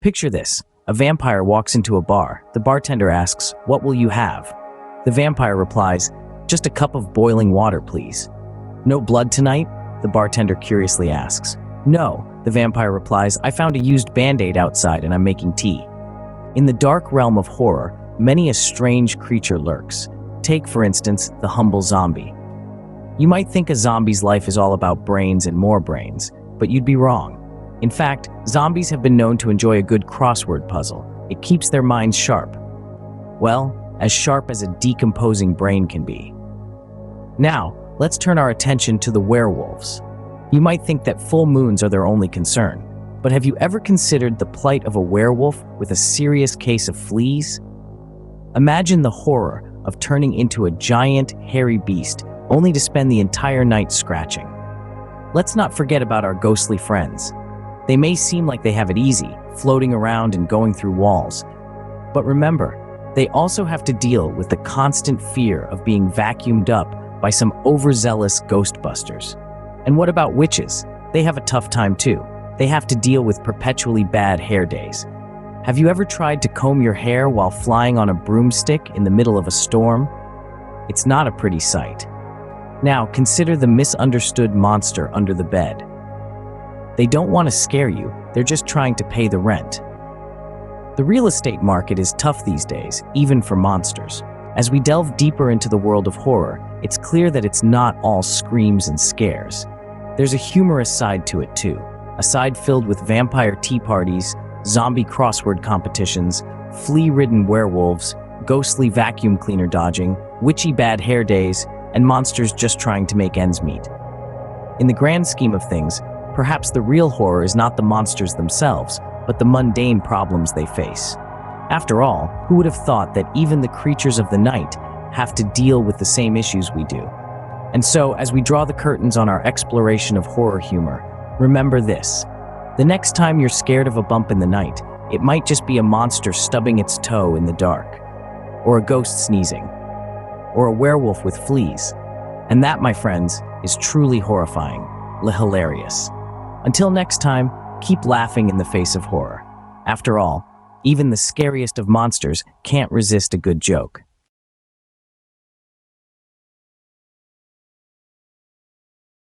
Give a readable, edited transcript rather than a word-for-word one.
Picture this. A vampire walks into a bar. The bartender asks, "What will you have?" The vampire replies, "Just a cup of boiling water, please." "No blood tonight?" the bartender curiously asks. "No," the vampire replies, "I found a used Band-Aid outside and I'm making tea." In the dark realm of horror, many a strange creature lurks. Take, for instance, the humble zombie. You might think a zombie's life is all about brains and more brains, but you'd be wrong. In fact, zombies have been known to enjoy a good crossword puzzle. It keeps their minds sharp. Well, as sharp as a decomposing brain can be. Now, let's turn our attention to the werewolves. You might think that full moons are their only concern, but have you ever considered the plight of a werewolf with a serious case of fleas? Imagine the horror of turning into a giant, hairy beast only to spend the entire night scratching. Let's not forget about our ghostly friends. They may seem like they have it easy, floating around and going through walls. But remember, they also have to deal with the constant fear of being vacuumed up by some overzealous ghostbusters. And what about witches? They have a tough time too. They have to deal with perpetually bad hair days. Have you ever tried to comb your hair while flying on a broomstick in the middle of a storm? It's not a pretty sight. Now, consider the misunderstood monster under the bed. They don't want to scare you, they're just trying to pay the rent. The real estate market is tough these days, even for monsters. As we delve deeper into the world of horror, it's clear that it's not all screams and scares. There's a humorous side to it too, a side filled with vampire tea parties, zombie crossword competitions, flea-ridden werewolves, ghostly vacuum cleaner dodging, witchy bad hair days, and monsters just trying to make ends meet. In the grand scheme of things, perhaps the real horror is not the monsters themselves, but the mundane problems they face. After all, who would have thought that even the creatures of the night have to deal with the same issues we do? And so, as we draw the curtains on our exploration of horror humor, remember this. The next time you're scared of a bump in the night, it might just be a monster stubbing its toe in the dark, or a ghost sneezing, or a werewolf with fleas. And that, my friends, is truly horrifying, hilarious. Until next time, keep laughing in the face of horror. After all, even the scariest of monsters can't resist a good joke.